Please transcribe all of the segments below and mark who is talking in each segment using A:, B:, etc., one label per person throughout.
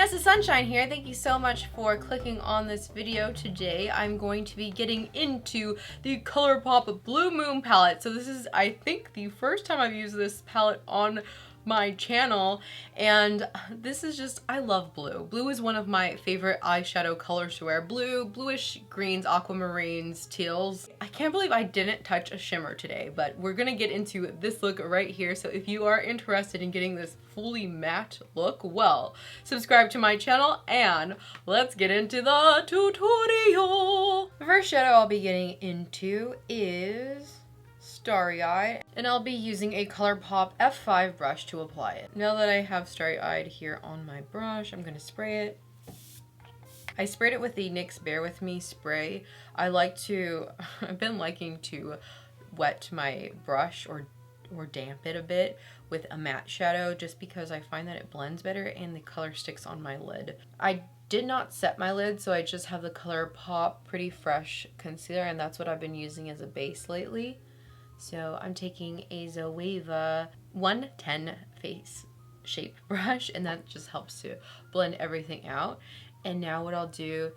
A: Nessa Sunshine here. Thank you so much for clicking on this video today. I'm going to be getting into the Colourpop Blue Moon Palette. So this is, I think, the first time I've used this palette on my channel, and this is just, I love blue. Blue is one of my favorite eyeshadow colors to wear. Blue, bluish greens, aquamarines, teals. I can't believe I didn't touch a shimmer today, but we're gonna get into this look right here. So if you are interested in getting this fully matte look, well, subscribe to my channel and let's get into the tutorial. The first shadow I'll be getting into is Starry Eye, and I'll be using a Colourpop F5 brush to apply it. Now that I have Starry Eyed here on my brush, I'm gonna spray it. I sprayed it with the NYX Bear With Me spray. I've been liking to wet my brush or damp it a bit with a matte shadow just because I find that it blends better and the color sticks on my lid. I did not set my lid, so I just have the Colourpop Pretty Fresh concealer, and that's what I've been using as a base lately. So I'm taking a Jogia 110 face shape brush, and that just helps to blend everything out. And now what I'll do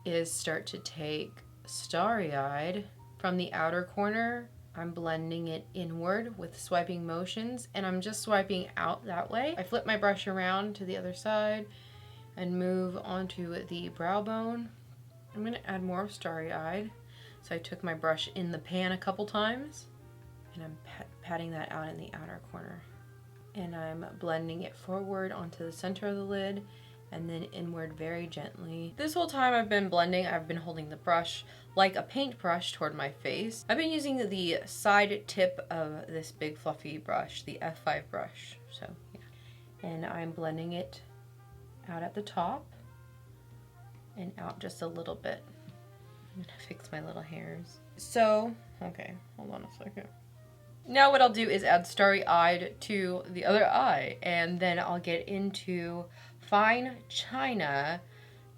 A: is start to take Starry Eyed from the outer corner. I'm blending it inward with swiping motions, and I'm just swiping out that way. I flip my brush around to the other side and move onto the brow bone. I'm going to add more of Starry Eyed. So I took my brush in the pan a couple times, and I'm patting that out in the outer corner. And I'm blending it forward onto the center of the lid, and then inward very gently. This whole time I've been blending, I've been holding the brush like a paintbrush toward my face. I've been using the side tip of this big fluffy brush, the F5 brush. So yeah. And I'm blending it out at the top and out just a little bit. I'm gonna fix my little hairs. So, okay, hold on a second. Now what I'll do is add Starry Eyed to the other eye, and then I'll get into Fine China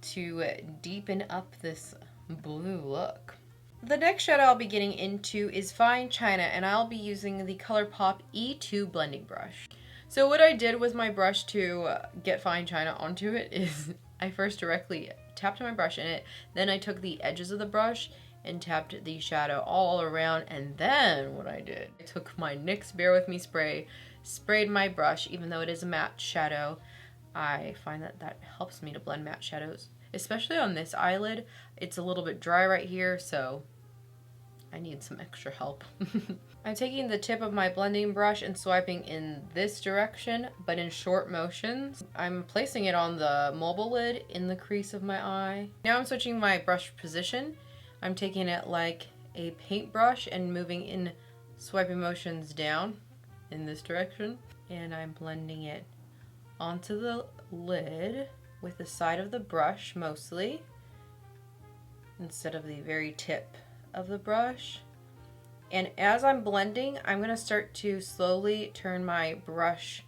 A: to deepen up this blue look. The next shadow I'll be getting into is Fine China, and I'll be using the Colourpop E2 blending brush. So what I did with my brush to get Fine China onto it is I first directly tapped my brush in it, then I took the edges of the brush and tapped the shadow all around, and then what I did, I took my NYX Bear With Me spray, sprayed my brush. Even though it is a matte shadow, I find that that helps me to blend matte shadows, especially on this eyelid. It's a little bit dry right here, so I need some extra help. I'm taking the tip of my blending brush and swiping in this direction, but in short motions. I'm placing it on the mobile lid in the crease of my eye. Now I'm switching my brush position. I'm taking it like a paintbrush and moving in swiping motions down in this direction. And I'm blending it onto the lid with the side of the brush mostly, instead of the very tip of the brush. And as I'm blending, I'm going to start to slowly turn my brush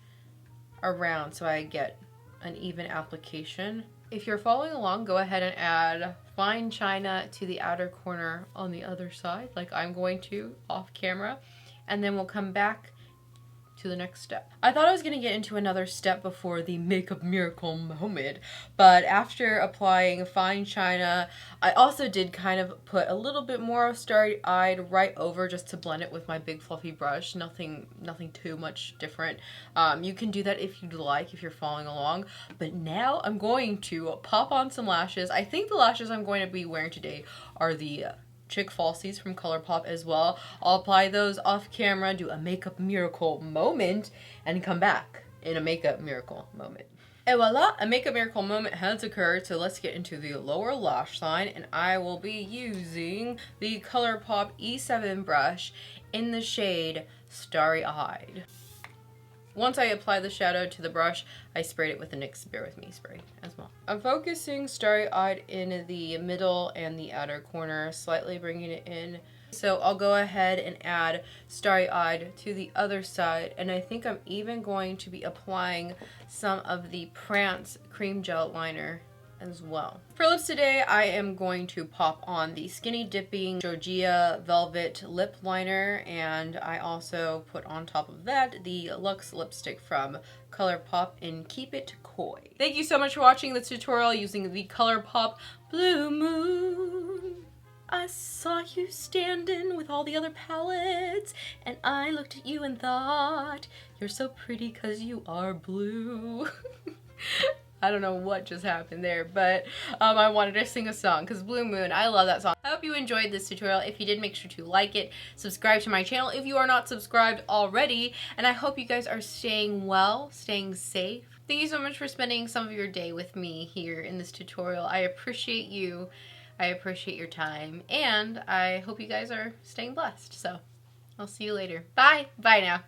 A: around so I get an even application. If you're following along, go ahead and add Fine China to the outer corner on the other side, like I'm going to off camera, and then we'll come back to the next step. I thought I was going to get into another step before the makeup miracle moment, but after applying Fine China, I also did kind of put a little bit more of Starry Eyed right over just to blend it with my big fluffy brush. Nothing too much different. You can do that if you'd like, if you're following along. But now I'm going to pop on some lashes. I think the lashes I'm going to be wearing today are the Chick Falsies from Colourpop as well. I'll apply those off camera, do a makeup miracle moment, and come back in a makeup miracle moment. And voila, a makeup miracle moment has occurred, so let's get into the lower lash line, and I will be using the Colourpop E7 brush in the shade Starry Eyed. Once I apply the shadow to the brush, I sprayed it with the NYX Bear With Me spray as well. I'm focusing Starry Eyed in the middle and the outer corner, slightly bringing it in. So I'll go ahead and add Starry Eyed to the other side, and I think I'm even going to be applying some of the Prance Cream Gel Liner as well. For lips today, I am going to pop on the Skinny Dipping Jogia Velvet Lip Liner, and I also put on top of that the Luxe Lipstick from Colourpop in Keep It Koi. Thank you so much for watching this tutorial using the Colourpop Blue Moon. I saw you standing with all the other palettes, and I looked at you and thought, you're so pretty 'cause you are blue. I don't know what just happened there, but I wanted to sing a song because Blue Moon, I love that song. I hope you enjoyed this tutorial. If you did, make sure to like it, subscribe to my channel if you are not subscribed already, and I hope you guys are staying well, staying safe. Thank you so much for spending some of your day with me here in this tutorial. I appreciate you. I appreciate your time, and I hope you guys are staying blessed. So I'll see you later. Bye. Bye now.